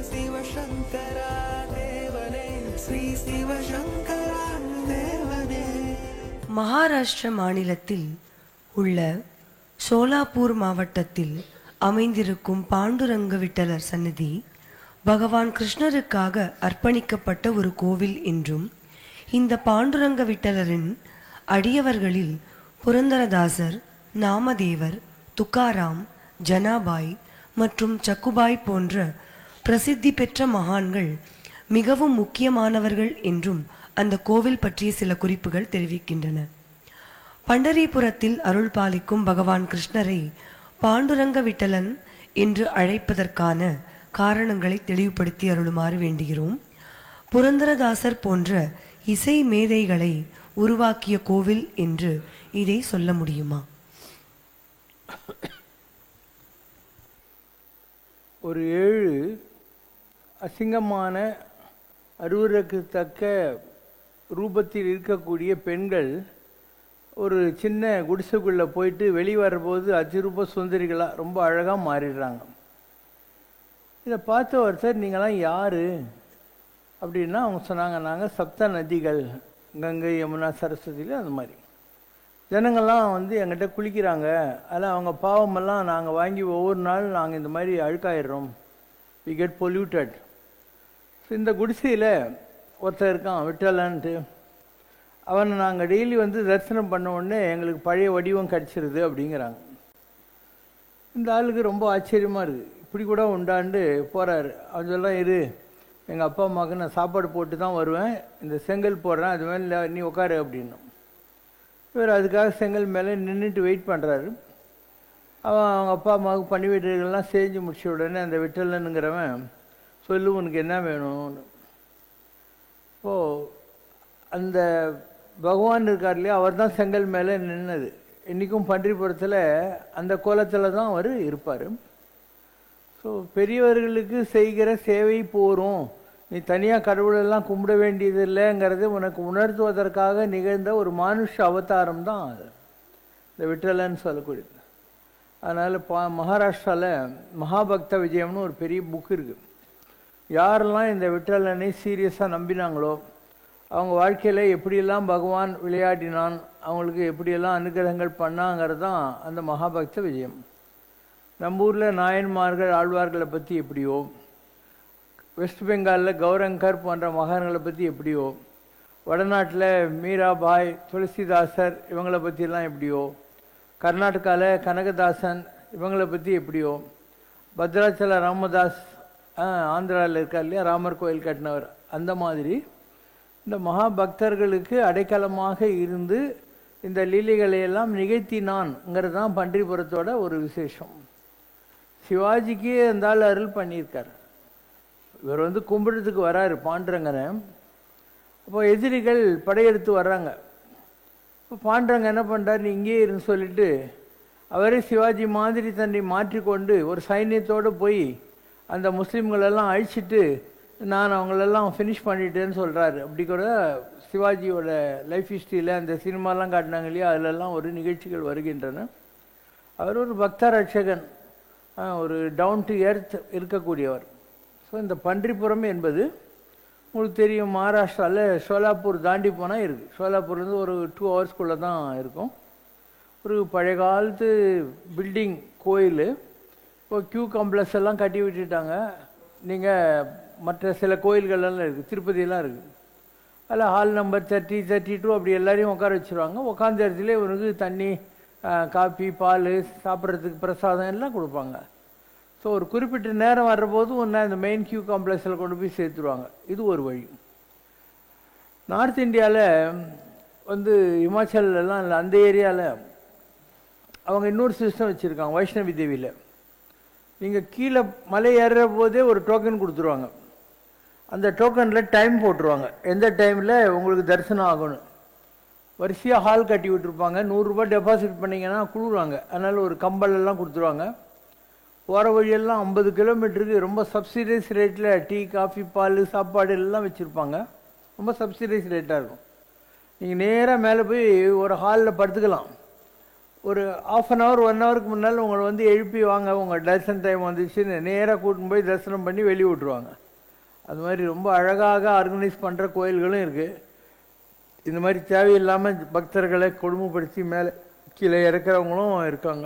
சிவசங்கரா தேவனே ஸ்ரீ சிவசங்கரா தேவனே. மகாராஷ்டிர மாநிலத்தில் உள்ள சோலாப்பூர் மாவட்டத்தில் அமைந்திருக்கும் பாண்டுரங்க விட்டலர் சந்நிதி பகவான் கிருஷ்ணருக்காக அர்ப்பணிக்கப்பட்ட ஒரு கோவில் என்றும், இந்த பாண்டுரங்க விட்டலரின் அடியவர்களில் புரந்தரதாசர், நாமதேவர், துக்காராம், ஜனாபாய் மற்றும் சக்குபாய் போன்ற பிரசித்தி பெற்ற மகான்கள் மிகவும் முக்கியமானவர்கள் என்றும் அந்த கோவில் பற்றிய சில குறிப்புகள் தெரிவிக்கின்றன. பண்டரிபுரத்தில் அருள் பாலிக்கும் பகவான் கிருஷ்ணரை பாண்டுரங்க விட்டலன் என்று அழைப்பதற்கான காரணங்களை தெளிவுபடுத்தி அருளுமாறு வேண்டுகிறோம். புரந்தரதாசர் போன்ற இசை மேதைகளை உருவாக்கிய கோவில் என்று இதை சொல்ல முடியுமா? ஒரு 7 அசிங்கமான அருவருக்கத்தக்க ரூபத்தில் இருக்கக்கூடிய பெண்கள் ஒரு சின்ன குடிசைக்குள்ளே போயிட்டு வெளிவரும்போது அதிரூப சுந்தரிகளாக ரொம்ப அழகாக மாறிடுறாங்க. இதை பார்த்த ஒருத்தர், நீங்களாம் யார் அப்படின்னா அவங்க சொன்னாங்க, நாங்கள் சப்த நதிகள், கங்கை, யமுனா, சரஸ்வதியில் அந்த மாதிரி ஜனங்கள்லாம் எங்கிட்ட குளிக்கிறாங்க. அதில் அவங்க பாவமெல்லாம் நாங்கள் வாங்கி ஒவ்வொரு நாள் நாங்கள் இந்த மாதிரி அழுக்காயிடுறோம், வி கெட் பொல்யூட்டட். ஸோ இந்த குடிசையில் ஒருத்தர் இருக்கான் விட்டலன்ட்டு, அவனை நாங்கள் டெய்லி தரிசனம் பண்ண உடனே எங்களுக்கு பழைய வடிவம் கிடச்சிருது அப்படிங்கிறாங்க. இந்த ஆளுக்கு ரொம்ப ஆச்சரியமாக இருக்குது, இப்படி கூட உண்டாண்டு போகிறாரு. அதெல்லாம் இரு, எங்கள் அப்பா அம்மாவுக்கு நான் சாப்பாடு போட்டு தான் வருவேன், இந்த செங்கல் போடுறேன், அது மேலே நீ உட்காரு அப்படின்னும். இவர் அதுக்காக செங்கல் மேலே நின்றுட்டு வெயிட் பண்ணுறாரு. அவங்க அப்பா அம்மாவுக்கு பணி வீடுகள்லாம் செஞ்சு முடிச்ச உடனே அந்த விட்டலனுங்கிறவன் சொல்லு, உனக்கு என்ன வேணும்னு. இப்போது அந்த பகவான் இருக்கார் இல்லையா, அவர் தான் செங்கல் மேலே நின்னது. இன்றைக்கும் பன்றிபுரத்தில் அந்த கோலத்தில் தான் அவர் இருப்பார். ஸோ பெரியவர்களுக்கு செய்கிற சேவை போரும், நீ தனியாக கடவுளெல்லாம் கும்பிட வேண்டியது இல்லைங்கிறது உனக்கு உணர்த்துவதற்காக நிகழ்ந்த ஒரு மானுஷ அவதாரம் தான் அது, இந்த விட்டலன்னு சொல்லக்கூடியது. அதனால் மகாராஷ்டிராவில் மகாபக்த விஜயம்னு ஒரு பெரிய புக் இருக்குது. யாரெல்லாம் இந்த விட்டலனை சீரியஸாக நம்பினாங்களோ அவங்க வாழ்க்கையில் எப்படியெல்லாம் பகவான் விளையாடினான், அவங்களுக்கு எப்படியெல்லாம் அனுகிரகங்கள் பண்ணாங்கிறது தான் அந்த மகாபக்த விஜயம். நம்ம ஊரில் நாயன்மார்கள், ஆழ்வார்களை பற்றி எப்படியோ, வெஸ்ட் பெங்காலில் கௌரங்கர் போன்ற மகான்களை பற்றி எப்படியோ, வடநாட்டில் மீராபாய், துளசிதாசர் இவங்களை பற்றியெல்லாம் எப்படியோ, கர்நாடகாவில் கனகதாசன் இவங்களை பற்றி எப்படியோ, பத்ராச்சல ராமதாஸ் ஆந்திராவில் இருக்கார் இல்லையா, ராமர் கோயில் கட்டினவர், அந்த மாதிரி இந்த மகாபக்தர்களுக்கு அடைக்கலமாக இருந்து இந்த லீலைகளையெல்லாம் நிகழ்த்தினான்ங்கிறது தான் பன்றிபுரத்தோட ஒரு விசேஷம். சிவாஜிக்கு இருந்தால் அருள் பண்ணியிருக்கார். இவர் கும்பிடுறதுக்கு வராரு பாண்டுரங்கனை. அப்போ எதிரிகள் படையெடுத்து வர்றாங்க. இப்போ பாண்டுரங்க என்ன பண்ணுறாரு, நீ இங்கே இருந்து சொல்லிட்டு அவரே சிவாஜி மாதிரி தன்னை மாற்றிக்கொண்டு ஒரு சைன்யத்தோடு போய் அந்த முஸ்லீம்களெல்லாம் அழிச்சிட்டு நான் அவங்களெல்லாம் ஃபினிஷ் பண்ணிட்டேன்னு சொல்கிறாரு. அப்படி கூட சிவாஜியோட லைஃப் ஹிஸ்ட்ரியில் அந்த சினிமாலாம் காட்டினாங்க இல்லையா, அதிலெல்லாம் ஒரு நிகழ்ச்சிகள் வருகின்றன. அவர் ஒரு பக்த ரட்சகன், ஒரு டவுன் டு எர்த் இருக்கக்கூடியவர். ஸோ இந்த பன்றிபுரம் என்பது உங்களுக்கு தெரியும், மகாராஷ்டிராவில் சோலாப்பூர் தாண்டி போனால் இருக்குது. சோலாப்பூர்லேருந்து ஒரு 2 ஹவர்ஸ்குள்ளே தான் இருக்கும். ஒரு பழைய காலத்து பில்டிங் கோயில். இப்போ கியூ காம்ப்ளெக்ஸ் எல்லாம் கட்டி விட்டுட்டாங்க. நீங்கள் மற்ற சில கோயில்கள்லாம் இருக்குது, திருப்பதியெல்லாம் இருக்குது. அதில் ஹால் நம்பர் 30, 32 அப்படி எல்லாரையும் உட்கார வச்சுருவாங்க. உட்காந்த இடத்துல இவனுக்கு தண்ணி, காப்பி, பால், சாப்பிட்றதுக்கு பிரசாதம் எல்லாம் கொடுப்பாங்க. ஸோ ஒரு குறிப்பிட்ட நேரம் வர்றபோது ஒன்றா இந்த மெயின் கியூ காம்ப்ளெக்ஸில் கொண்டு போய் சேர்த்துருவாங்க. இது ஒரு வழி. நார்த் இந்தியாவில் இமாச்சல்லாம் இல்லை, அந்த ஏரியாவில் அவங்க இன்னொரு சிஸ்டம் வச்சுருக்காங்க. வைஷ்ணவி தேவியில் நீங்கள் கீழே மலை ஏறுற போதே ஒரு டோக்கன் கொடுத்துருவாங்க. அந்த டோக்கனில் டைம் போட்டுருவாங்க, எந்த டைமில் உங்களுக்கு தரிசனம் ஆகணும். வரிசையாக ஹால் கட்டி விட்டுருப்பாங்க. 100 ரூபாய் டெபாசிட் பண்ணிங்கன்னா குளிருவாங்க. அதனால் ஒரு கம்பலெல்லாம் கொடுத்துருவாங்க. போகிற வழியெல்லாம் 50 கிலோமீட்டருக்கு ரொம்ப சப்சிடைஸ் ரேட்டில் டீ, காஃபி, பால், சாப்பாடு எல்லாம் வச்சுருப்பாங்க. ரொம்ப சப்சிடைஸ் ரேட்டாக இருக்கும். நீங்கள் நேராக மேலே போய் ஒரு ஹாலில் படுத்துக்கலாம். ஒரு ½ அன் ஹவர் 1 ஹவருக்கு முன்னால் உங்களை வந்து எழுப்பி வாங்க உங்கள் தரிசன டைம் வந்துச்சுன்னு நேராக கூட்டின்னு போய் தரிசனம் பண்ணி வெளியே விட்ருவாங்க. அது மாதிரி ரொம்ப அழகாக ஆர்கனைஸ் பண்ணுற கோயில்களும் இருக்குது. இந்த மாதிரி தேவையில்லாமல் பக்தர்களை கொடுமைப்படுத்தி மேலே கீழே இறக்குறவங்களும் இருக்காங்க.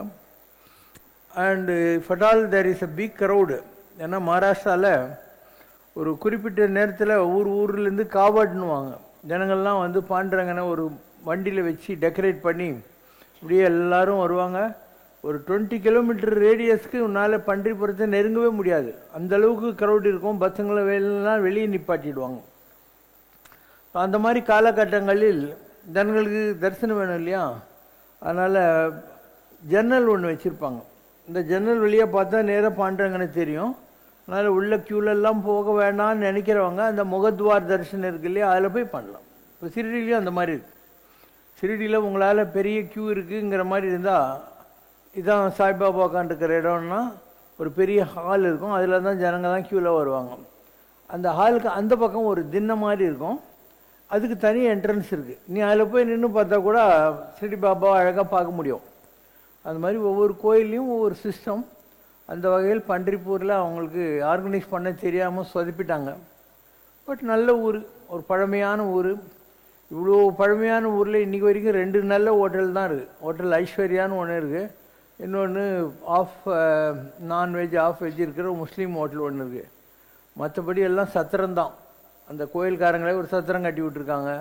அண்டு ஃபட்டால் there is a big crowd. ஏன்னா மகாராஷ்டிராவில் ஒரு குறிப்பிட்ட நேரத்தில் ஊர்லேருந்து காவாட்னுவாங்க. ஜனங்கள்லாம் வந்து பாண்டுரங்கனை ஒரு வண்டியில் வச்சு டெக்கரேட் பண்ணி இப்படியே எல்லாரும் வருவாங்க. ஒரு 20 கிலோமீட்டர் ரேடியஸ்க்கு உன்னால் பன்றிபுரத்தை நெருங்கவே முடியாது, அந்தளவுக்கு க்ரௌட் இருக்கும். பஸ்ஸுங்களை வெளியெல்லாம் வெளியே நிப்பாட்டிடுவாங்க. அந்த மாதிரி காலகட்டங்களில் ஜனங்களுக்கு தரிசனம் வேணும் இல்லையா, அதனால் ஜன்னல் ஒன்று வச்சுருப்பாங்க. இந்த ஜன்னல் வழியாக பார்த்தா நேராக பாண்டுரங்கனை தெரியும். அதனால் உள்ள க்யூலெல்லாம் போக வேண்டாம்னு நினைக்கிறவங்க அந்த முகத்வார் தரிசனம் இருக்கு இல்லையா, அதில் போய் பண்ணலாம். இப்போ சிறுடிலையும் அந்த மாதிரி இருக்குது. சிறுடியில் உங்களால் பெரிய க்யூ இருக்குங்கிற மாதிரி இருந்தால், இதான் சாய்பாபா உட்காந்துருக்கிற இடம்னா ஒரு பெரிய ஹால் இருக்கும், அதில் தான் ஜனங்க தான் க்யூவில் வருவாங்க. அந்த ஹாலுக்கு அந்த பக்கம் ஒரு திண்ணை மாதிரி இருக்கும், அதுக்கு தனி என்ட்ரன்ஸ் இருக்குது. நீ அதில் போய் நின்று பார்த்தா கூட சிறுடி பாபா அழகாக பார்க்க முடியும். அந்த மாதிரி ஒவ்வொரு கோயில்லையும் ஒவ்வொரு சிஸ்டம். அந்த வகையில் பன்றிப்பூரில் அவங்களுக்கு ஆர்கனைஸ் பண்ண தெரியாமல் சொதப்பிட்டாங்க. பட் நல்ல ஊர், ஒரு பழமையான ஊர். இவ்வளோ பழமையான ஊரில் இன்றைக்கி வரைக்கும் 2 நல்ல ஹோட்டல் தான் இருக்குது. ஹோட்டல் ஐஸ்வர்யான்னு ஒன்று இருக்குது, இன்னொன்று நான்வெஜ் வெஜ் இருக்கிற முஸ்லீம் ஹோட்டல் ஒன்று இருக்குது. மற்றபடி எல்லாம் சத்திரம்தான். அந்த கோயில்காரங்களே ஒரு சத்திரம் கட்டி விட்டுருக்காங்க.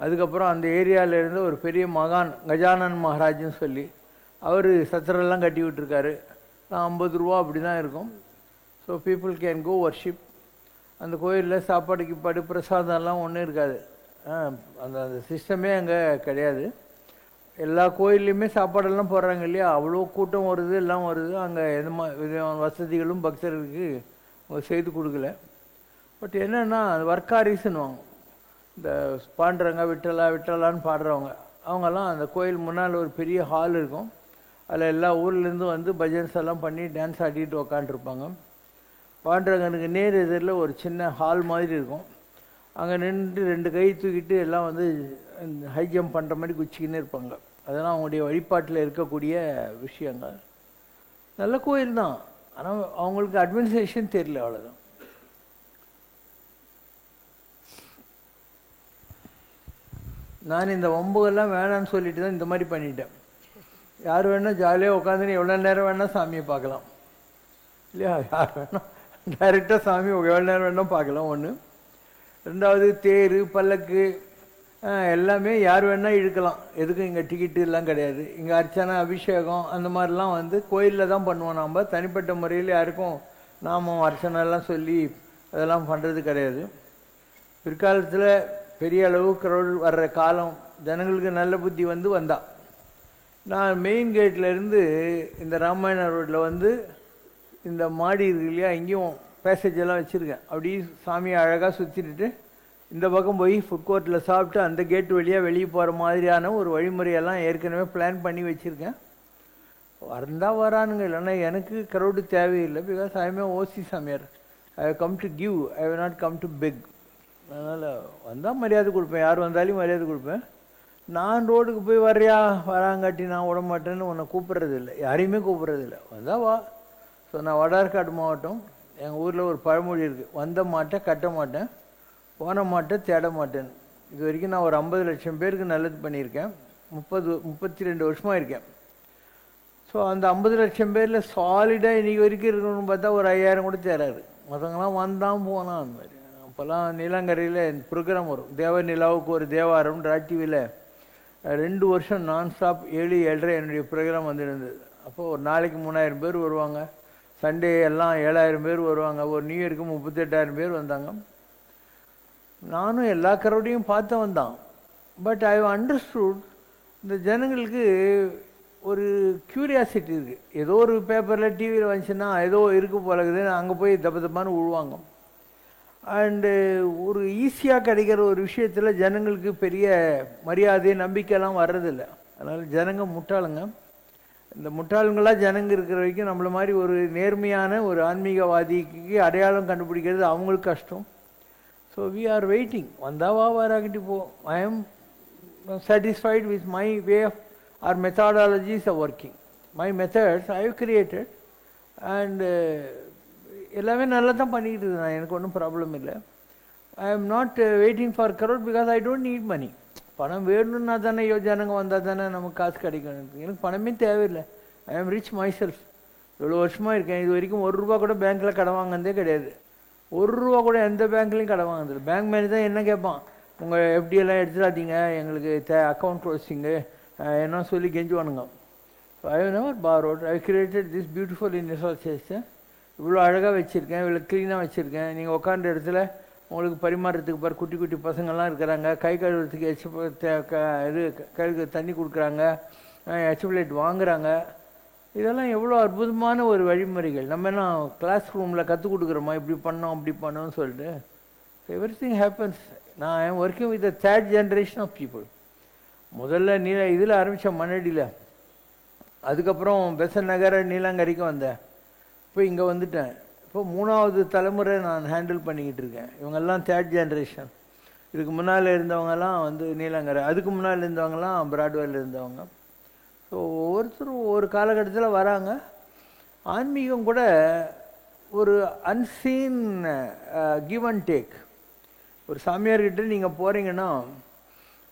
அதுக்கப்புறம் அந்த ஏரியாவிலேருந்து ஒரு பெரிய மகான் கஜானன் மகாராஜ்னு சொல்லி அவர் சத்திரம்லாம் கட்டி விட்டுருக்காரு. 50 ரூபா அப்படி தான் இருக்கும். So people can go worship. அந்த கோயிலில் சாப்பாடு கிப்பாடு பிரசாதம்லாம் ஒன்றும் இருக்காது. அந்த அந்த சிஸ்டமே அங்கே கிடையாது. எல்லா கோயில்லையுமே சாப்பாடெல்லாம் போடுறாங்க இல்லையா, அவ்வளோ கூட்டம் வருது, எல்லாம் வருது. அங்கே எந்த விதமான வசதிகளும் பக்தர்களுக்கு செய்து கொடுக்கல. பட் என்னென்னா வர்க்காரிஸ்ன்னுவாங்க, இந்த பாண்டுறங்க விட்டலான்னு பாடுறவங்க, அவங்கெல்லாம் அந்த கோயில் முன்னால் ஒரு பெரிய ஹால் இருக்கும். அதில் எல்லா ஊர்லேருந்து வந்து பஜன்ஸ் எல்லாம் பண்ணி டான்ஸ் ஆடிட்டு உக்காண்டிருப்பாங்க. பாண்டுரங்கனுக்கு நேர் எதிரில் ஒரு சின்ன ஹால் மாதிரி இருக்கும். அங்கே நின்று 2 கை தூக்கிட்டு எல்லாம் வந்து ஹை ஜம்ப் பண்ணுற மாதிரி குச்சிக்கின்னு இருப்பாங்க. அதெல்லாம் அவங்களுடைய வழிபாட்டில் இருக்கக்கூடிய விஷயங்கள். நல்ல கோயில் தான், ஆனால் அவங்களுக்கு அட்மினிஸ்ட்ரேஷன் தெரியல, அவ்வளோதான். நான் இந்த வம்புகள்லாம் வேணான்னு சொல்லிட்டு தான் இந்த மாதிரி பண்ணிட்டேன். யார் வேணால் ஜாலியாக உட்காந்துன்னு எவ்வளோ நேரம் வேணால் சாமியை பார்க்கலாம் இல்லையா. யார் வேணால் டைரெக்டாக சாமி எவ்வளோ நேரம் வேணால் பார்க்கலாம். ஒன்று. ரெண்டாவது, தேர் பல்லக்கு எல்லாமே யார் வேணால் இழுக்கலாம். எதுக்கும் இங்கே டிக்கெட்டு எல்லாம் கிடையாது. இங்கே அர்ச்சனை அபிஷேகம் அந்த மாதிரிலாம் வந்து கோயிலில் தான் பண்ணுவோம். நாம் தனிப்பட்ட முறையில் யாருக்கும் நாமம் அர்ச்சனை எல்லாம் சொல்லி அதெல்லாம் பண்ணுறது கிடையாது. பிற்காலத்தில் பெரிய அளவு க்ரௌட் வர்ற காலம், ஜனங்களுக்கு நல்ல புத்தி வந்து வந்தா, நான் மெயின் கேட்லேருந்து இந்த ராமாயண ரோட்டில் வந்து இந்த மாடி இருக்கு இல்லையா, இங்கேயும் பேசேஜ் எல்லாம் வச்சுருக்கேன். அப்படி சாமியை அழகாக சுற்றிட்டு இந்த பக்கம் போய் ஃபுட் கோர்ட்டில் சாப்பிட்டு அந்த கேட் வழியாக வெளியே போகிற மாதிரியான ஒரு வழிமுறையெல்லாம் ஏற்கனவே பிளான் பண்ணி வச்சுருக்கேன். வந்தால் வரானுங்க, இல்லைன்னா எனக்கு க்ரௌடு தேவையில்லை. பிகாஸ் ஐ எம் ஏ ஓசி சாமியார். I have come to give, I have not come to beg. அதனால் வந்தால் மரியாதை கொடுப்பேன், யார் வந்தாலும் மரியாதை கொடுப்பேன். நான் ரோடுக்கு போய் வராங்காட்டி நான் விட மாட்டேன்னு உன்னை கூப்பிட்றதில்லை, யாரையுமே கூப்பிட்றதில்லை. வந்தால் வா. ஸோ நான் வடார்காடு மாவட்டம். எங்கள் ஊரில் ஒரு பழமொழி இருக்குது, வந்த மாட்டேன் கட்ட மாட்டேன், போன மாட்டேன் தேட மாட்டேன். இது வரைக்கும் நான் ஒரு 50 லட்சம் பேருக்கு நல்லது பண்ணியிருக்கேன். 32 வருஷமாக இருக்கேன். ஸோ அந்த 50 லட்சம் பேரில் சாலிடாக இன்றைக்கி வரைக்கும் இருக்கணும்னு பார்த்தா ஒரு 5000 கூட தேராது. மற்றவங்களாம் வந்தான் போனான். அந்த மாதிரி அப்போல்லாம் நீலாங்கரையில் ப்ரோக்ராம் வரும், தேவ நிலாவுக்கு ஒரு தேவாரம் டிவியில் 2 வருஷம் நான் ஸ்டாப் 7, 7:30 என்னுடைய ப்ரோக்ராம் வந்துருந்தது. அப்போது ஒரு நாளைக்கு 3000 பேர் வருவாங்க. சண்டே எல்லாம் 7000 பேர் வருவாங்க. ஒரு நியூ இயருக்கு 38,000 பேர் வந்தாங்க. நானும் எல்லா க்ரௌடையும் பார்த்து வந்தான். பட் ஐ அண்டர்ஸ்டுட், இந்த ஜனங்களுக்கு ஒரு க்யூரியாசிட்டி இருக்குது. ஏதோ ஒரு பேப்பரில் டிவியில் வந்துச்சுன்னா ஏதோ இருக்கு போலக்குதுன்னு அங்கே போய் தப்பான்னு விழுவாங்க. அண்டு ஒரு ஈஸியாக கிடைக்கிற ஒரு விஷயத்தில் ஜனங்களுக்கு பெரிய மரியாதை நம்பிக்கையெல்லாம் வர்றதில்லை. அதனால் ஜனங்க முட்டாளுங்க. இந்த முட்டாளுங்களாக ஜனங்க இருக்கிற வரைக்கும் நம்மள மாதிரி ஒரு நேர்மையான ஒரு ஆன்மீகவாதிக்கு அடையாளம் கண்டுபிடிக்கிறது அவங்களுக்கு கஷ்டம். So we are waiting. வந்தாவா வராக்கிட்டு போ. I am satisfied with my way of our methodologies are working. My methods I have created and எல்லாமே நல்லா தான் பண்ணிக்கிட்டு இருக்கேன், எனக்கு ஒன்றும் ப்ராப்ளம் இல்லை. I am not waiting for crore because I don't need money. பணம் வேணும்னா தானே யோஜனங்க வந்தால் தானே நமக்கு காசு கிடைக்கும். எனக்கு பணமே தேவையில்லை. ஐ ஆம் ரிச் மை செல்ஃப். இவ்வளோ வருஷமாக இருக்கேன், இது வரைக்கும் ₹1 கூட பேங்க்கில் கடன் வாங்கினதே கிடையாது. ₹1 கூட எந்த பேங்க்லேயும் கடன் வாங்கினதில்லை. பேங்க் மேனேஜர் என்ன கேட்பான், உங்கள் எஃப்டியெல்லாம் எடுத்துடாதீங்க, எங்களுக்கு அக்கௌண்ட் க்ளோசிங்கு என்ன சொல்லி கெஞ்சுவானுங்க. I have never borrowed. I created this beautiful infrastructure. இவ்வளோ அழகாக வச்சுருக்கேன், இவ்வளோ க்ளீனாக வச்சுருக்கேன். நீங்கள் உட்காந்த இடத்துல உங்களுக்கு பரிமாறுறதுக்கு பாரு குட்டி குட்டி பசங்கள்லாம் இருக்கிறாங்க, கை கழுவுறதுக்கு இது கைக்கு தண்ணி கொடுக்குறாங்க, எச்பிளேட் வாங்குறாங்க. இதெல்லாம் எவ்வளோ அற்புதமான ஒரு வழிமுறைகள். நம்ம என்ன கிளாஸ் ரூமில் கற்றுக் கொடுக்குறோமா, இப்படி பண்ணோம் அப்படி பண்ணோம்னு சொல்லிட்டு. Everything happens. நான் I am working with the third generation of people. முதல்ல இதில் ஆரம்பித்தேன், மண்ணடியில். அதுக்கப்புறம் பெசன் நகர நீலாங்கரிக்கு வந்தேன். இப்போ இங்கே வந்துட்டேன். இப்போ 3வது தலைமுறை நான் ஹேண்டில் பண்ணிக்கிட்டு இருக்கேன். இவங்கெல்லாம் தேர்ட் ஜென்ரேஷன். இதுக்கு முன்னால் இருந்தவங்கெல்லாம் நீலாங்கரை, அதுக்கு முன்னால் இருந்தவங்கலாம் பிராட்வேல இருந்தவங்க. ஸோ ஒவ்வொருத்தரும் ஒவ்வொரு காலகட்டத்தில் வராங்க. ஆன்மீகம் கூட ஒரு அன்சீன் கிவ் அண்ட் டேக். ஒரு சாமியார்கிட்ட நீங்கள் போகிறீங்கன்னா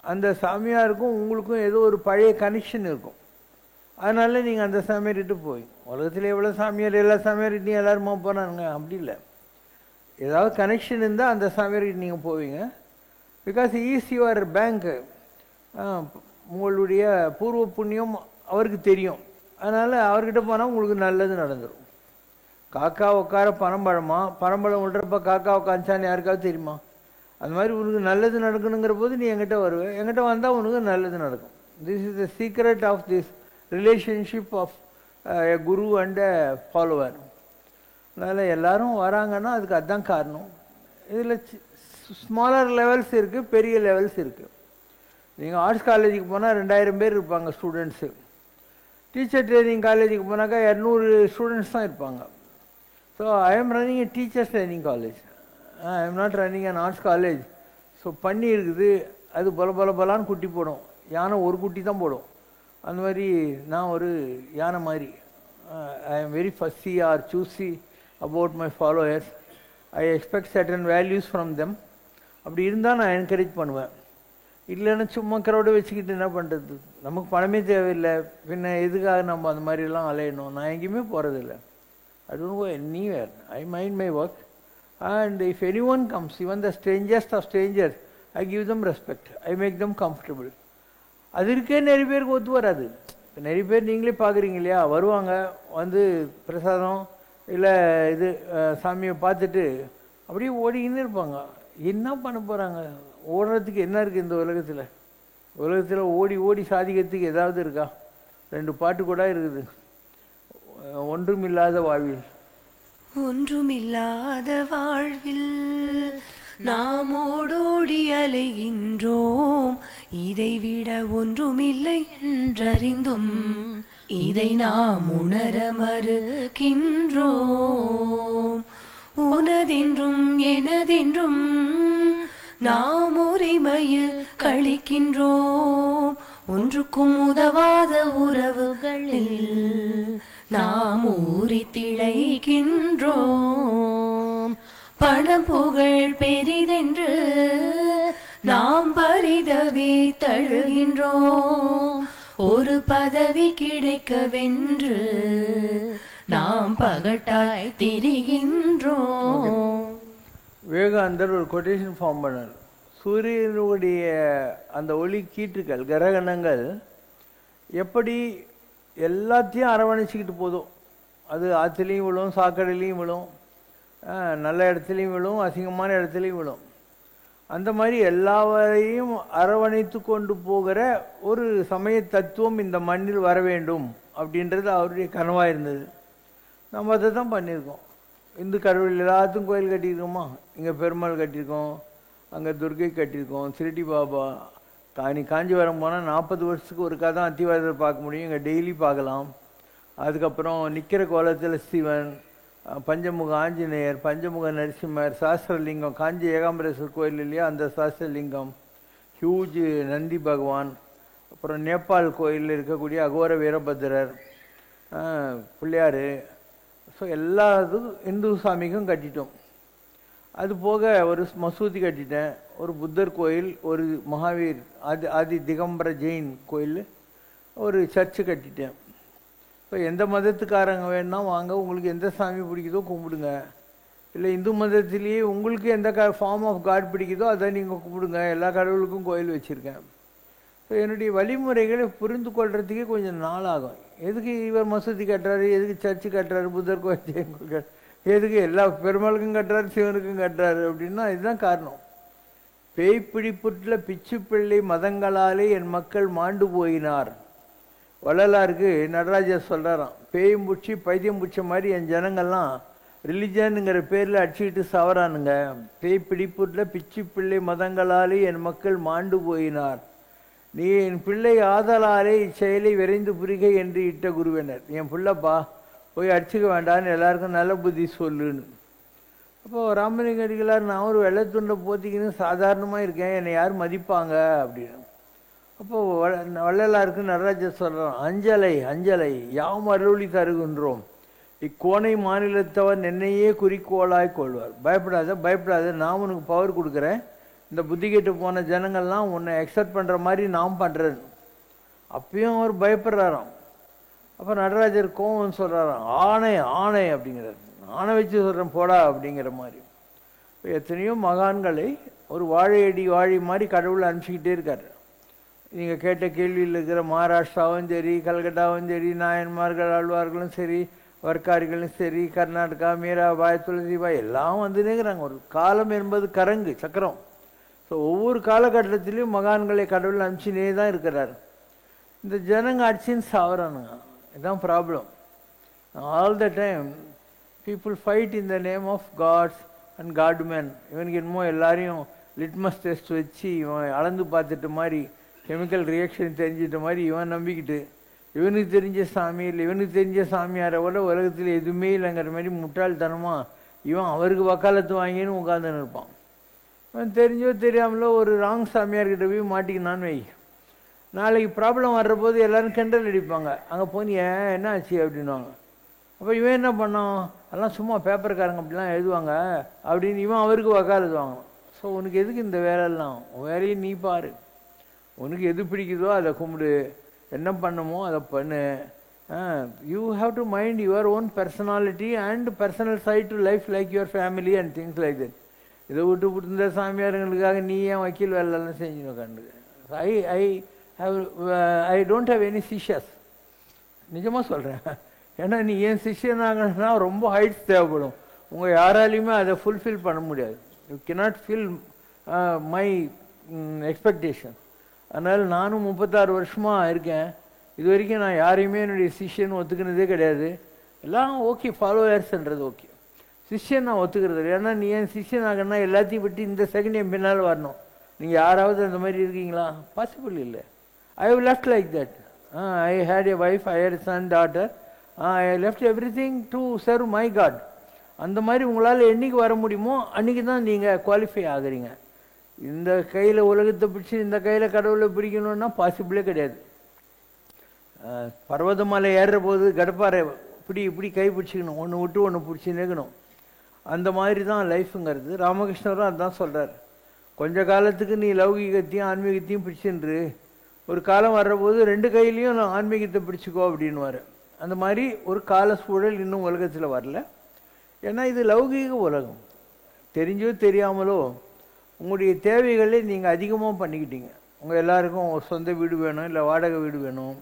அந்த சாமியாருக்கும் உங்களுக்கும் ஏதோ ஒரு பழைய கனெக்ஷன் இருக்கும். அதனால நீங்கள் அந்த சாமியார்கிட்ட போய், உலகத்தில் எவ்வளோ சாமியார், எல்லா சாமியார்கிட்டையும் எல்லாருமா போகிறானுங்க, அப்படி இல்லை. ஏதாவது கனெக்ஷன் இருந்தால் அந்த சாமியார்கிட்ட நீங்கள் போவீங்க. பிகாஸ் ஈஸ் யுவர் பேங்க்கு. உங்களுடைய பூர்வ புண்ணியம் அவருக்கு தெரியும். அதனால் அவர்கிட்ட போனால் உங்களுக்கு நல்லது நடந்துடும். காக்கா உட்கார பனம்பழமா, பனம்பழம் விடுறப்ப காக்கா உட்காந்துச்சான்னு யாருக்காவது தெரியுமா? அந்த மாதிரி உனக்கு நல்லது நடக்கணுங்கிற போது நீ என்கிட்ட வருவேன். என்கிட்ட வந்தால் உனக்கு நல்லது நடக்கும். This is the secret of this relationship of a guru and a follower. அதனால் எல்லோரும் வராங்கன்னா அதுக்கு அதுதான் காரணம். இதில் ஸ்மாலர் லெவல்ஸ் இருக்குது, பெரிய லெவல்ஸ் இருக்குது. நீங்கள் ஆர்ட்ஸ் காலேஜுக்கு போனால் 2000 பேர் இருப்பாங்க ஸ்டூடெண்ட்ஸு. டீச்சர் ட்ரைனிங் காலேஜுக்கு போனாக்கா 200 ஸ்டூடெண்ட்ஸ் தான் இருப்பாங்க. So I am running a teachers training college. I am not running an arts college. So பண்ணி இருக்குது, அது பலான்னு குட்டி போடும். யானை ஒரு குட்டி தான் போடும். அந்த மாதிரி நான் ஒரு யானை மாதிரி. I am very fussy or choosy about my followers. I expect certain values from them. அப்படி இருந்தால் நான் என்கரேஜ் பண்ணுவேன். இல்லைன்னா சும்மா க்ரௌடை வச்சுக்கிட்டு என்ன பண்ணுறது? நமக்கு பணமே தேவையில்லை, பின்ன எதுக்காக நம்ம அந்த மாதிரிலாம் அலையணும்? நான் எங்கேயுமே போகிறதில்ல. I don't go anywhere. I mind my work. And if anyone comes, even the strangest of strangers, I give them respect. I make them comfortable. அதற்கே நிறைய பேருக்கு ஒத்து வராது. இப்போ நிறைய பேர் நீங்களே பார்க்குறீங்க இல்லையா, வருவாங்க, வந்து பிரசாதம் இல்லை இது சாமியை பார்த்துட்டு அப்படியே ஓடிக்கின்னு இருப்பாங்க. என்ன பண்ண போகிறாங்க? ஓடுறதுக்கு என்ன இருக்குது இந்த உலகத்தில்? உலகத்தில் ஓடி ஓடி சாதிக்கிறதுக்கு ஏதாவது இருக்கா? 2 பாட்டு கூட இருக்குது. ஒன்றுமில்லாத வாழ்வில். ஒன்றுமில்லாத வாழ்வில் நாம் ஓடோடி அலைகின்றோம். இதைவிட ஒன்றுமில்லை என்றறிந்தும் இதை நாம் உணர மறுக்கின்றோம். உனதென்றும் எனதென்றும் நாம் உரிமையில் கழிக்கின்றோம். ஒன்றுக்கும் உதவாத உறவுகளில் நாம் ஊறி திளைக்கின்றோம். பணம் புகழ் பெரிதென்று நாம் பரிதவி தழுகின்றோம். ஒரு பதவி கிடைக்கவென்று நாம் பகட்டாய் திரிகின்றோம். விவேகானந்தர் ஒரு கொட்டேஷன் ஃபார்ம் பண்ணார். சூரியனுடைய அந்த ஒளி கீற்றுக்கள், கிரகணங்கள் எப்படி எல்லாத்தையும் அரவணைச்சிக்கிட்டு போதும். அது ஆற்றுலேயும் விழும், சாக்கடையிலையும் விழும், நல்ல இடத்துலையும் விழும், அசிங்கமான இடத்துலையும் விழும். அந்த மாதிரி எல்லாவரையும் அரவணைத்து கொண்டு போகிற ஒரு சமய தத்துவம் இந்த மண்ணில் வர வேண்டும் அப்படின்றது அவருடைய கனவாக இருந்தது. நம்ம அதை தான் பண்ணியிருக்கோம். இந்து கடவுள் எல்லாத்துக்கும் கோயில் கட்டியிருக்கோமா? இங்கே பெருமாள் கட்டியிருக்கோம், அங்கே துர்கை கட்டியிருக்கோம், சிரடி பாபா. காஞ்சிபுரம் போனால் 40 வருஷத்துக்கு ஒருக்கா தான் அத்திவாரத்தை பார்க்க முடியும். இங்கே டெய்லி பார்க்கலாம். அதுக்கப்புறம் நிற்கிற கோலத்தில் சிவன், பஞ்சமுக ஆஞ்சநேயர், பஞ்சமுக நரசிம்மர், சாஸ்திரலிங்கம், காஞ்சி ஏகாம்பரேஸ்வர் கோயில் இல்லையா, அந்த சாஸ்திரலிங்கம், ஹியூஜ் நந்தி பகவான், அப்புறம் நேபாள் கோயிலில் இருக்கக்கூடிய அகோர வீரபத்ரர், பிள்ளையார், ஸோ எல்லா இதுக்கும் இந்து சாமிக்கும் கட்டிட்டோம். அது போக ஒரு மசூதி கட்டிட்டேன், ஒரு புத்தர் கோயில், ஒரு மகாவீர் ஆதி திகம்பர ஜெயின் கோயில், ஒரு சர்ச்சு கட்டிட்டேன். ஸோ எந்த மதத்துக்காரங்க வேணுன்னா வாங்க, உங்களுக்கு எந்த சாமி பிடிக்குதோ கும்பிடுங்க. இல்லை இந்து மதத்திலேயே உங்களுக்கு எந்த ஃபார்ம் ஆஃப் காட் பிடிக்குதோ அதை நீங்கள் கும்பிடுங்க. எல்லா கடவுளுக்கும் கோயில் வச்சுருக்கேன். ஸோ என்னுடைய வழிமுறைகளை புரிந்து கொள்றதுக்கே கொஞ்சம் நாள் ஆகும். எதுக்கு இவர் மசூதி கட்டுறாரு, எதுக்கு சர்ச்சு கட்டுறாரு, புத்தர் கோயில் ஜெயின் கோயில், எதுக்கு எல்லா பெருமாளுக்கும் கட்டுறாரு, சிவனுக்கும் கட்டுறாரு அப்படின்னா இதுதான் காரணம். பேய் பிடிப்புற்றில் பிச்சு பிள்ளை மதங்களாலே என் மக்கள் மாண்டு போயினார். வள்ளலாருக்கு நடராஜர் சொல்கிறாராம், பேயும் பூச்சி பைத்தியம் பூச்ச மாதிரி என் ஜனங்கள்லாம் ரிலிஜனுங்கிற பேரில் அடிச்சுக்கிட்டு சவரானுங்க. பேய் பிடிப்புற்றில் பிச்சு பிள்ளை மதங்களாலே என் மக்கள் மாண்டு போயினார். நீ என் பிள்ளை ஆதலாலே இச்செயலை விரைந்து புரிகை என்று இட்ட குருவினர். என் பிள்ளைப்பா போய் அடிச்சுக்க வேண்டான்னு எல்லாருக்கும் நல்ல புத்தி சொல்லுன்னு. அப்போது ராமலிங்க அடிகளார், நான் ஒரு வெள்ளத்துண்டை போத்திக்கின்னு சாதாரணமாக இருக்கேன், என்னை யார் மதிப்பாங்க அப்படின்னு. அப்போது வள்ளலாருக்கு நடராஜர் சொல்கிறான், அஞ்சலை அஞ்சலை யாம் அருளி தருகின்றோம், இக்கோணை மாநிலத்தவர் என்னையே குறிக்கோளாய் கொள்வார். பயப்படாத பயப்படாத, நான் உனக்கு பவர் கொடுக்குறேன், இந்த புத்தி கெட்டு போன ஜனங்கள்லாம் உன்னை அக்செப்ட் பண்ணுற மாதிரி நாம் பண்ணுறேன். அப்பயும் அவர் பயப்படுறாராம். அப்போ நடராஜர் கோவம் சொல்கிறாராம், ஆணை ஆணை அப்படிங்கிறார். ஆணை வச்சு சொல்கிறேன் போடா அப்படிங்கிற மாதிரி. இப்போ எத்தனையோ மகான்களை ஒரு வாழையடி வாழை மாதிரி கடவுளை அனுப்பிச்சிக்கிட்டே இருக்கார். நீங்கள் கேட்ட கேள்வியில் இருக்கிற மகாராஷ்டிராவும் சரி, கல்கட்டாவும் சரி, நாயன்மார்கள் ஆழ்வார்களும் சரி, வர்க்காரிகளும் சரி, கர்நாடகா, மீராபாய், துளசிபாய் எல்லாம் வந்துனேங்கிறாங்க. ஒரு காலம் என்பது கரங்கு சக்கரம். ஸோ ஒவ்வொரு காலகட்டத்திலையும் மகான்களை கடவுள் அனுப்பிச்சினே தான் இருக்கிறார். இந்த ஜனங்க அடிச்சின்னு சாவறானுங்க, இதுதான் problem. All the time people fight in the name of gods and godman. இவனுக்கு என்னமோ எல்லாரையும் லிட்மஸ் டெஸ்ட் வச்சு இவன் அளந்து பார்த்துட்ட மாதிரி, கெமிக்கல் ரியாக்ஷன் தெரிஞ்சிட்ட மாதிரி இவன் நம்பிக்கிட்டு, இவனுக்கு தெரிஞ்ச சாமி இல்லை, இவனுக்கு தெரிஞ்ச சாமியாரை விட உலகத்தில் எதுவுமே இல்லைங்கிற மாதிரி முட்டாள்தனமாக இவன் அவருக்கு வக்காலத்து வாங்கின்னு உட்காந்துன்னு இருப்பான். இவன் தெரிஞ்சோ தெரியாமலோ ஒரு ராங் சாமியார்கிட்ட போய் மாட்டிக்கினான்னு வை, நாளைக்கு ப்ராப்ளம் வர்ற போது எல்லோரும் கிண்டல் அடிப்பாங்க, அங்கே போய் ஏன் என்ன ஆச்சு அப்படின்வாங்க. அப்போ இவன் என்ன பண்ணான், அதெல்லாம் சும்மா பேப்பர்காரங்க அப்படிலாம் எழுதுவாங்க அப்படின்னு இவன் அவருக்கு வக்காலத்து வாங்கணும். ஸோ உனக்கு எதுக்கு இந்த வேலையெல்லாம், வேலையை நீ பாரு, உனக்கு எது பிடிக்குதோ அதை கும்பிடு, என்ன பண்ணுமோ அதை பண்ணு. You have to mind your own personality and personal side to life like your family and things like that. இதை விட்டு இந்த சாமியாருங்களுக்காக நீ ஏன் வக்கீல் வேலைலாம் செஞ்சு உட்காந்து. ஐ டோன்ட் ஹவ் எனி சிஷ்யஸ், நிஜமாக சொல்கிறேன். ஏன்னா நீ ஏன் சிஷ்யனாகனா ரொம்ப ஹைட்ஸ் தேவைப்படும், உங்கள் யாராலையுமே அதை ஃபுல்ஃபில் பண்ண முடியாது. You cannot fill my expectation. அதனால் நானும் 36 வருஷமாக இருக்கேன், இது வரைக்கும் நான் யாரையுமே என்னுடைய சிஷ்யன்னு ஒத்துக்கினதே கிடையாது. எல்லாம் ஓகே ஃபாலோவர்ஸ்ன்றது ஓகே, சிஷ்யன் நான் ஒத்துக்கிறது இல்லை. ஏன்னா நீ என் சிஷ்யன் ஆகணும்னா எல்லாத்தையும் விட்டு இந்த செகண்ட் என் பின்னால் வரணும். நீங்கள் யாராவது அந்த மாதிரி இருக்கீங்களா? பாசிபிள் இல்லை. I have left like that. I had a wife, I had son, daughter. I left everything to serve my god. அந்த மாதிரி உங்களால் என்றைக்கு வர முடியுமோ அன்றைக்கி தான் நீங்கள் குவாலிஃபை ஆகுறீங்க. இந்த கையில் உலகத்தை பிடிச்சி இந்த கையில் கடவுளை பிடிக்கணும்னா பாசிபிளே கிடையாது. பர்வத மலை ஏறுற போது கடப்பாறை இப்படி கை பிடிச்சிக்கணும், ஒன்று விட்டு ஒன்று பிடிச்சி நிற்கணும். அந்த மாதிரி தான் லைஃபுங்கிறது. ராமகிருஷ்ணரும் அதுதான் சொல்கிறார். கொஞ்ச காலத்துக்கு நீ லௌகிகத்தையும் ஆன்மீகத்தையும் பிடிச்சின்று, ஒரு காலம் வர்றபோது 2 கையிலையும் ஆன்மீகத்தை பிடிச்சிக்கோ அப்படின்வார். அந்த மாதிரி ஒரு கால சூழல் இன்னும் உலகத்தில் வரல. ஏன்னா இது லௌகீக உலகம். தெரிஞ்சோ தெரியாமலோ உங்களுடைய தேவைகளை நீங்கள் அதிகமாக பண்ணிக்கிட்டீங்க. உங்கள் எல்லாருக்கும் ஒரு சொந்த வீடு வேணும், இல்லை வாடகை வீடு வேணும்,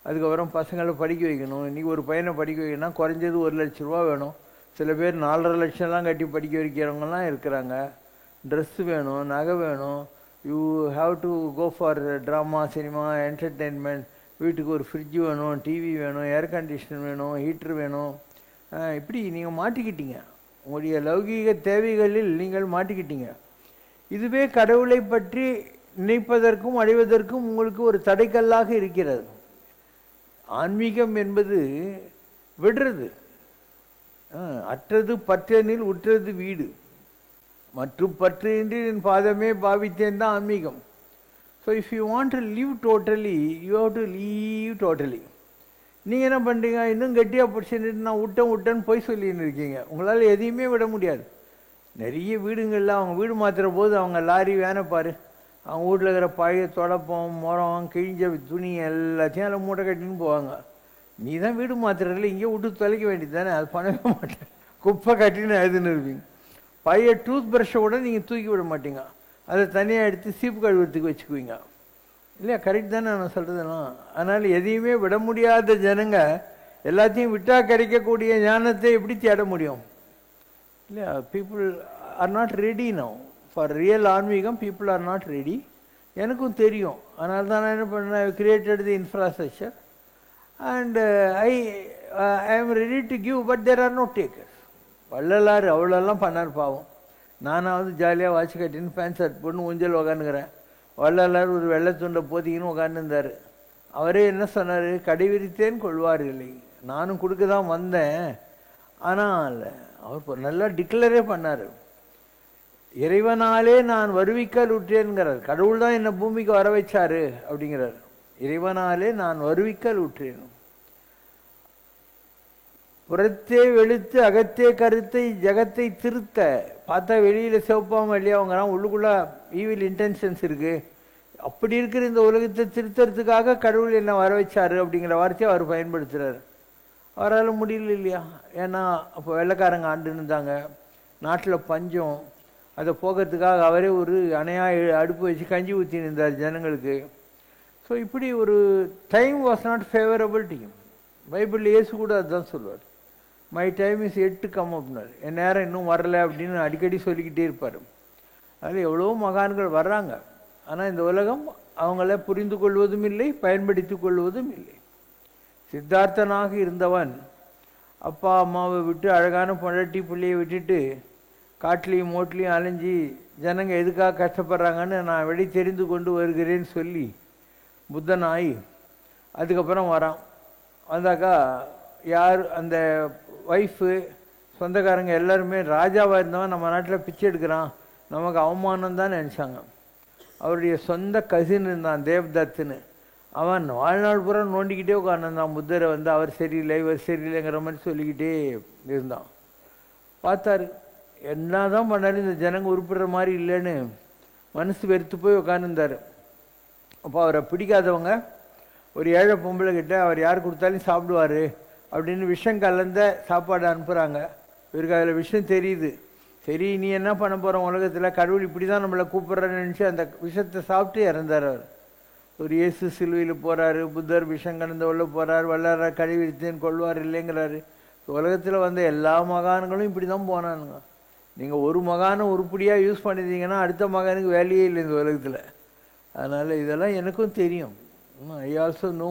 அதுக்கப்புறம் பசங்களை படிக்க வைக்கணும். இன்றைக்கி ஒரு பையனை படிக்க வைக்கணும்னா குறைஞ்சது 1 லட்ச ரூபா வேணும். சில பேர் 4.5 லட்சம்லாம் கட்டி படிக்க வைக்கிறவங்கலாம் இருக்கிறாங்க. ட்ரெஸ்ஸு வேணும், நகை வேணும். You have to go for drama, cinema, entertainment. வீட்டுக்கு ஒரு ஃப்ரிட்ஜு வேணும், டிவி வேணும், ஏர் கண்டிஷன் வேணும், ஹீட்ரு வேணும். இப்படி நீங்கள் மாட்டிக்கிட்டீங்க, உங்களுடைய லௌகீக தேவைகளில் நீங்கள் மாட்டிக்கிட்டீங்க. இதுவே கடவுளை பற்றி நினைப்பதற்கும் அடைவதற்கும் உங்களுக்கு ஒரு தடைக்கல்லாக இருக்கிறது. ஆன்மீகம் என்பது விடுறது. அற்றது பற்றனில் உற்றது வீடு, மற்றும் பற்று என்று என் பாதமே பாவித்தேன் தான் ஆன்மீகம். So if you want to live totally you have to leave totally. நீங்கள் என்ன பண்ணுறீங்க, இன்னும் கெட்டியாக பிடிச்சிட்டு நான் விட்டேன்னு போய் சொல்லின்னு இருக்கீங்க. உங்களால் எதையுமே விட முடியாது. நிறைய வீடுங்களில் அவங்க வீடு மாற்றுற போது அவங்க லாரி வேனை பாரு, அவங்க வீட்டில் இருக்கிற பழைய தொடப்பம் முறம் கிழிஞ்ச துணி எல்லாத்தையும் அதில் மூட்டை கட்டின்னு போவாங்க. நீ தான் வீடு மாற்றுறதுல இங்கே விட்டு தொலைக்க வேண்டியது தானே, அது பண்ணவே மாட்டேன், குப்பை கட்டின்னு எழுதுன்னு இருப்பீங்க. பழைய டூத் ப்ரஷ்ஷை கூட நீங்கள் தூக்கி விட மாட்டீங்க, அதை தனியாக எடுத்து சீப்பு கழுவுறதுக்கு வச்சுக்குவீங்க. இல்லையா? கரெக்ட் தானே நான் சொல்கிறதெல்லாம். அதனால் எதையுமே விட முடியாத ஜனங்க எல்லாத்தையும் விட்டால் கிடைக்கக்கூடிய ஞானத்தை எப்படி தேட முடியும்? இல்லையா? People are not ready now for real ஆன்மீகம். People are not ready. எனக்கும் தெரியும். அதனால தான் நான் என்ன பண்ணேன், I created the infrastructure and I am ready to give, but there are no takers. Vallalar அவ்வளோலாம் பண்ணார் பாவம். நானாவது ஜாலியாக வாட்ச் கட்டின்னு ஃபேன் ஷர்ட் போட்டு ஊஞ்சல் உக்காந்துக்கிறேன். வள்ளலார் ஒரு வெள்ளை துண்டை போத்திக்கின்னு உட்காந்துருந்தார். அவரே என்ன சொன்னார், கடைவிரித்தேன் கொள்வார் இல்லை, நானும் கொடுக்க தான் வந்தேன். ஆனால் அவர் நல்லா டிக்ளரே பண்ணார், இறைவனாலே நான் வருவிக்கல் உற்றேன்கிறார். கடவுள் தான் என்னை பூமிக்கு வர வச்சாரு அப்படிங்கிறார். இறைவனாலே நான் வருவிக்கல் உற்றேன். புறத்தே வெளுத்து அகத்தே கருத்தை ஜகத்தை திருத்த. பார்த்தா வெளியில் சிவப்பாம வெள்ளையாவங்கிறான், உள்ளுக்குள்ள ஈவில் இன்டென்ஷன்ஸ் இருக்கு. அப்படி இருக்கிற இந்த உலகத்தை திருத்தறதுக்காக கடவுள் என்ன வர வச்சாரு அப்படிங்கிற வார்த்தையை அவர் பயன்படுத்துகிறார். அவரால் முடியல இல்லையா? ஏன்னா அப்போ வெள்ளைக்காரங்க ஆண்டுன்னு இருந்தாங்க, நாட்டில் பஞ்சம். அதை போகிறதுக்காக அவரே ஒரு அணையாக அடுப்பு வச்சு கஞ்சி ஊற்றின்னு இருந்தார் ஜனங்களுக்கு. ஸோ இப்படி ஒரு time was not favourable to him. Bible இயேசு கூட அதுதான் சொல்லுவார், my time is yet to come அப்படின்னார். என் நேரம் இன்னும் வரலை அப்படின்னு அடிக்கடி சொல்லிக்கிட்டே இருப்பார். அதில் எவ்வளோ மகான்கள் வர்றாங்க, ஆனால் இந்த உலகம் அவங்கள புரிந்து கொள்வதும் இல்லை, பயன்படுத்தி கொள்வதும் இல்லை. சித்தார்த்தனாக இருந்தவன் அப்பா அம்மாவை விட்டு அழகான பொண்டாட்டி பிள்ளையை விட்டுட்டு காட்டிலையும் மோட்லையும் அலைஞ்சி ஜனங்க எதுக்காக கஷ்டப்படுறாங்கன்னு நான் வெளி தெரிந்து கொண்டு வருகிறேன்னு சொல்லி புத்தனாய் அதுக்கப்புறம் வரான். வந்தாக்கா யார் அந்த ஒய்ஃபு சொந்தக்காரங்க எல்லாருமே ராஜாவாக இருந்தவன் நம்ம நாட்டில் பிச்சை எடுக்கிறான், நமக்கு அவமானம் தான் நினச்சாங்க. அவருடைய சொந்த கசின் இருந்தான் தேவ்தத்துன்னு, அவன் வாழ்நாள் பூரா நோண்டிக்கிட்டே உட்காந்துருந்தான் புத்தரை வந்து அவர் சரியில்லை இவர் சரியில்லைங்கிற மாதிரி சொல்லிக்கிட்டே இருந்தான். பார்த்தாரு, என்ன தான் பண்ணாலும் இந்த ஜனங்க உருப்பிடுற மாதிரி இல்லைன்னு மனசு வெறுத்து போய் உட்காந்துருந்தார். அப்போ அவரை பிடிக்காதவங்க ஒரு ஏழை பொம்பளை கிட்ட அவர் யார் கொடுத்தாலும் சாப்பிடுவார் அப்படின்னு விஷம் கலந்த சாப்பாடு அனுப்புகிறாங்க. இவருக்கு அதில் விஷயம் தெரியுது. சரி நீ என்ன பண்ண போகிற உலகத்தில், கடவுள் இப்படி தான் நம்மளை கூப்பிட்றன்னு நினச்சி அந்த விஷத்தை சாப்பிட்டு இறந்தார் அவர். ஒரு இயேசு சிலுவையில் போகிறாரு, புத்தர் விஷம் கலந்த உள்ள போகிறார், வல்லார கழிவித்தேன் கொள்வார் இல்லைங்கிறாரு. உலகத்தில் வந்த எல்லா மகான்களும் இப்படி தான் போனானுங்க. நீங்கள் ஒரு மகானை உருப்படியாக யூஸ் பண்ணிட்டீங்கன்னா அடுத்த மகானுக்கு வேலையே இல்லை இந்த உலகத்தில். அதனால் இதெல்லாம் எனக்கும் தெரியும். I also know,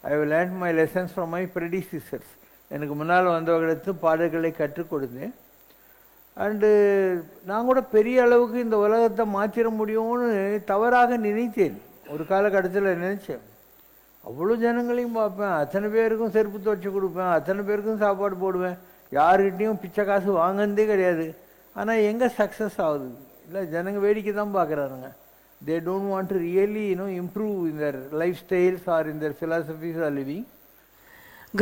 I have learnt my lessons from my predecessors. எனக்கு முன்னால் வந்தவர்களுக்கு பாடல்களை கற்றுக் கொடுத்தேன். அண்டு நான் கூட பெரிய அளவுக்கு இந்த உலகத்தை மாற்றிட முடியும்னு தவறாக நினைத்தேன். ஒரு காலகட்டத்தில் நினச்சேன், அவ்வளோ ஜனங்களையும் பார்ப்பேன், அத்தனை பேருக்கும் செருப்பு துவைச்சி கொடுப்பேன், அத்தனை பேருக்கும் சாப்பாடு போடுவேன், யாருக்கிட்டையும் பிச்சை காசு வாங்கினதே கிடையாது. ஆனால் எங்கே சக்ஸஸ் ஆகுது? இல்லை, ஜனங்க வேடிக்கை தான் பார்க்குறாருங்க. They don't want to really improve in their life styles or in their philosophies or living.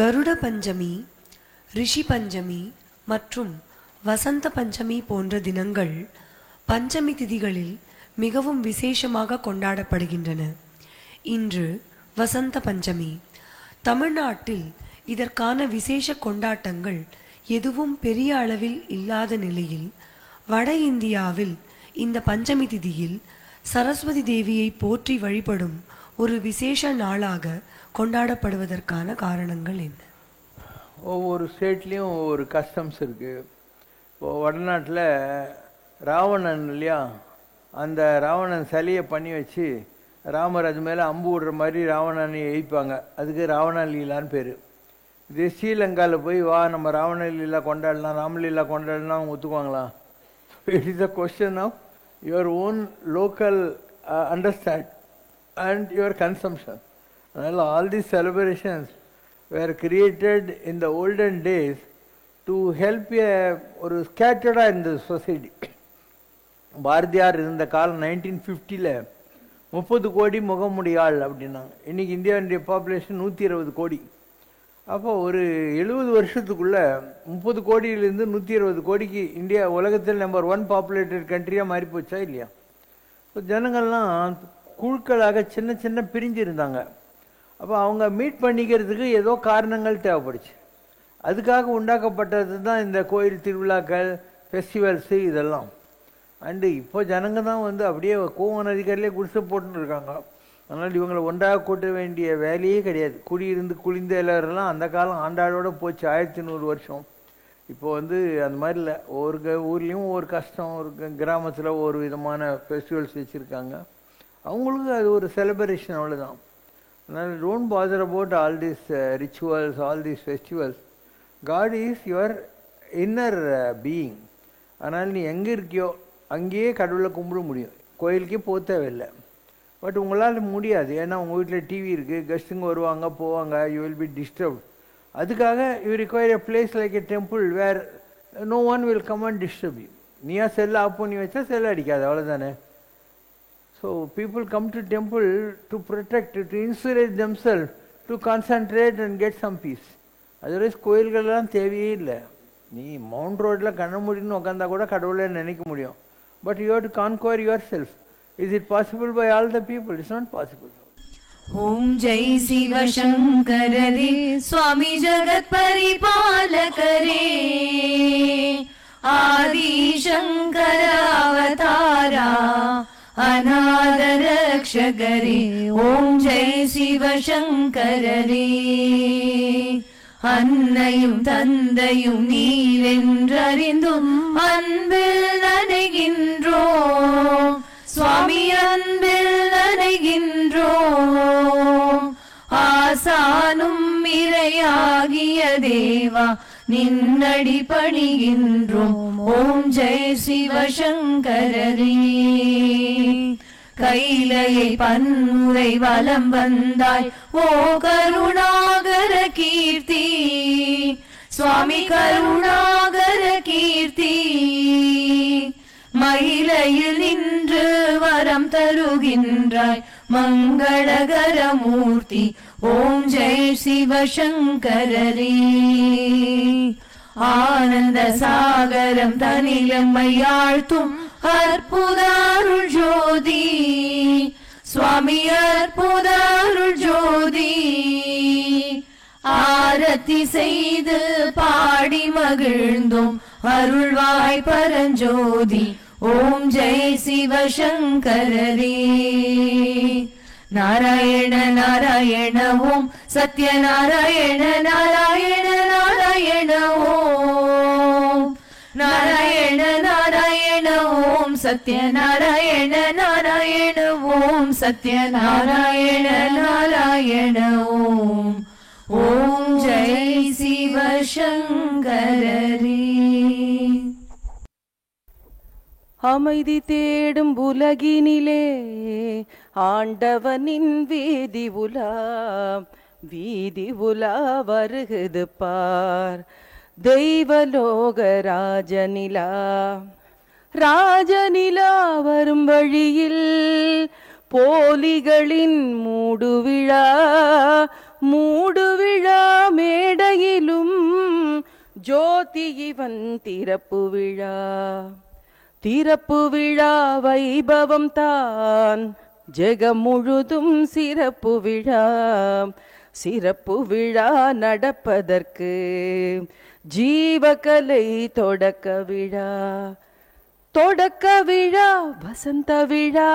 Garuda Panchami, Rishi Panchami மற்றும் வசந்த பஞ்சமி போன்ற தினங்கள் பஞ்சமி திதிகளில் மிகவும் விசேஷமாக கொண்டாடப்படுகின்றன. இன்று வசந்த பஞ்சமி. தமிழ்நாட்டில் இதற்கான விசேஷ கொண்டாட்டங்கள் எதுவும் பெரிய அளவில் இல்லாத நிலையில் வட இந்தியாவில் இந்த பஞ்சமி திதியில் சரஸ்வதி தேவியை போற்றி வழிபடும் ஒரு விசேஷ நாளாக கொண்டாடப்படுவதற்கான காரணங்கள் என்ன? ஒவ்வொரு ஸ்டேட்லேயும் ஒவ்வொரு கஸ்டம்ஸ் இருக்குது. இப்போது வடநாட்டில் ராவணன் இல்லையா, அந்த ராவணன் சிலையை பண்ணி வச்சு ராமர் அது மேலே அம்பு விடுற மாதிரி ராவணனை எய்ப்பாங்க. அதுக்கு ராவண லீலான்னு பேர். இதே ஸ்ரீலங்காவில் போய் வா நம்ம ராவண லீலா கொண்டாடலாம், ராமலீலா கொண்டாடலாம், அவங்க ஒத்துக்குவாங்களா? It is a question of your own local understand and your consumption. அதனால் all these celebrations were created in the olden days to help ஒரு ஸ்கேட்டர்டாக இருந்தது சொசைட்டி. பாரதியார் இருந்த காலம் 1950 30 கோடி முகமுடியாள் அப்படின்னாங்க. இன்றைக்கி இந்தியாவுடைய பாப்புலேஷன் 120 கோடி. அப்போ ஒரு 70 வருஷத்துக்குள்ளே 30 கோடியிலேருந்து 120 கோடிக்கு இந்தியா உலகத்தில் நம்பர் 1 பாப்புலேட்டட் கண்ட்ரியாக மாறி போச்சா இல்லையா? இப்போ ஜனங்கள்லாம் குழுக்களாக சின்ன சின்ன பிரிஞ்சு இருந்தாங்க. அப்போ அவங்க மீட் பண்ணிக்கிறதுக்கு ஏதோ காரணங்கள் தேவைப்படுச்சு. அதுக்காக உண்டாக்கப்பட்டது தான் இந்த கோயில் திருவிழாக்கள், ஃபெஸ்டிவல்ஸு இதெல்லாம். அண்டு இப்போ ஜனங்க தான் வந்து அப்படியே கோவ நதிக்கரையிலே குடிசை போட்டுன்னு இருக்காங்க. அதனால் இவங்களை ஒன்றாக கூட்ட வேண்டிய வேலையே கிடையாது. குடியிருந்து குளிந்த எல்லாரெல்லாம் அந்த காலம் ஆண்டாளோட போச்சு, 1100 வருஷம். இப்போ வந்து அந்த மாதிரி இல்லை. ஒவ்வொரு ஊர்லேயும் ஒவ்வொரு கஷ்டம், ஒரு கிராமத்தில் ஒவ்வொரு விதமான ஃபெஸ்டிவல்ஸ் வச்சுருக்காங்க. அவங்களுக்கு அது ஒரு செலிப்ரேஷன், அவ்வளோதான். அதனால் don't bother about all these rituals, all these festivals. God is your inner being. அதனால் நீ எங்கே இருக்கியோ அங்கேயே கடவுளை கும்பிட முடியும், கோயிலுக்கே போக தேவையில்லை. பட் உங்களால் முடியாது, ஏன்னா உங்கள் வீட்டில் டிவி இருக்குது, கெஸ்ட்டுங்க வருவாங்க போவாங்க, யூ வில் பி டிஸ்டர்ப்ட். அதுக்காக you require a place like a temple where no one will come and disturb you. நீயா செல்லை ஆஃப் பண்ணி வச்சா செல்லை அடிக்காது, அவ்வளோதானே. So people come to temple to protect, to insulate themself, to concentrate and get some peace. Otherwise கோயில்கள்லாம் தேவையே இல்லை. நீ மவுண்ட் ரோட்டில் கண்ண முடின்னு உட்காந்தா கூட கடவுளை நினைக்க முடியும். But you have to conquer your self. Is it possible by all the people? It's not possible. Om Jai Shiva Shankarare Swami Jagat Paripalakare Adi Shankara Avatara Anada Rakshagare Om Jai Shiva Shankarare அன்னையும் தந்தையும் நீரென்றறிந்தும் அன்பில் நனைகின்றோம் சுவாமி, அன்பில் நனைகின்றோம். ஆசானும் இறையாகிய தேவா நின்னடி பணிகின்றோம். ஓம் ஜெய் சிவசங்கரரே. கைலையை பன்முறை வலம் வந்தாய் ஓ கருணாகர கீர்த்தி, சுவாமி கருணாகர கீர்த்தி. மயிலையில் நின்று வரம் தருகின்றாய் மங்களகர மூர்த்தி. ஓம் ஜெய் சிவசங்கரரே. ஆனந்த சாகரம் தனிலம்மையாழ்த்தும் அற்புத அருள் ஜோதி, சுவாமி அற்புத அருள் ஜோதி. ஆரத்தி செய்து பாடி மகிழ்ந்தோம் அருள்வாய் பரஞ்சோதி. ஓம் ஜெய் சிவசங்கரரே. நாராயண நாராயண ஓம் சத்யநாராயண நாராயண நாராயண ஓம். நாராயண நாராயண ஓம் சத்யநாராயண நாராயண ஓம் சத்யநாராயண நாராயண ஓம். ஓம் ஜெய் சிவசங்கரரே. அமைதி தேடும் உலகினிலே ஆண்டவனின் வீதி உலா வருகுது பார். தெய்வலோக ராஜநிலா வரும் வழியில் போலிகளின் மூடுவிழா மேடையிலும் ஜோதி இவன் திறப்பு விழா வைபவம் தான் ஜெகம் முழுதும் சிறப்பு விழா நடப்பதற்கு ஜீவகலை தொடக்க விழா வசந்த விழா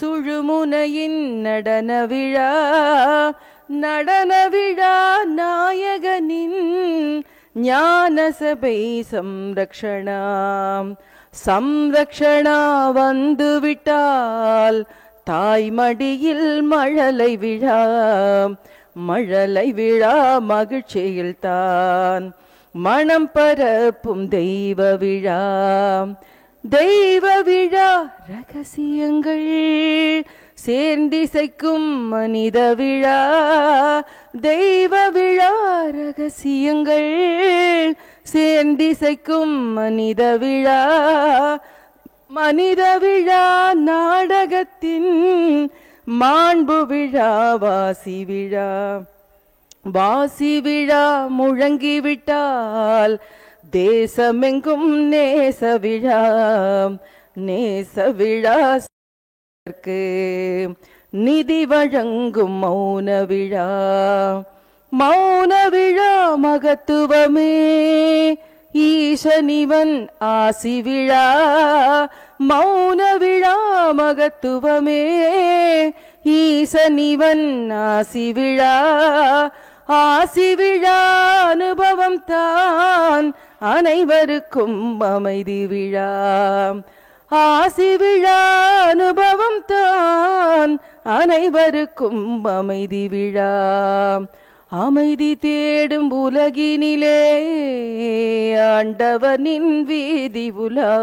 சுழுமுனையின் நடன விழா நாயகனின் ஞான சபை சம்ரக்ஷணா வந்துவிட்டால் தாய்மடியில் மழலை விழா மகிழ்ச்சியில் தான் மனம் பரப்பும் தெய்வ விழா ரகசியங்கள் சேர்ந்திசைக்கும் மனித விழா. தெய்வ விழா ரகசியங்கள் சேர்ந்திசைக்கும் மனித விழா. மனித விழா நாடகத்தின் மாண்பு விழா வாசி விழா. வாசி விழா முழங்கிவிட்டால் தேசமெங்கும் நேச விழா. நேச விழா நிதி வழங்கும் மௌன விழா. மௌன விழா மகத்துவமே ஈசனிவன் ஆசி விழா. மௌன விழா மகத்துவமே ஈசனிவன் ஆசி விழா. ஆசி விழா அனுபவம் தான் அனைவருக்கும் அமைதி விழா. ஆசி விழா அனுபவம் தான் அனைவருக்கும் அமைதி விழா. அமைதி தேடும் உலகினிலே ஆண்டவனின் வீதி உலா.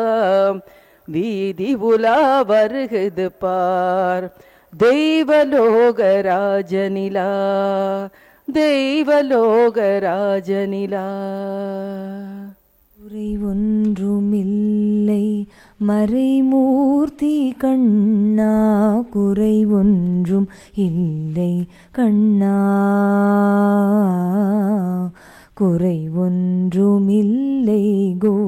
வீதி உலா வருகுது பார் தெய்வலோக ராஜனிலா. தெய்வலோக ராஜனிலா. குறை ஒன்றுமில்லை மறைமூர்த்தி கண்ணா. குறை ஒன்றும் இல்லை கண்ணா. குறை ஒன்றுமில்லை கோ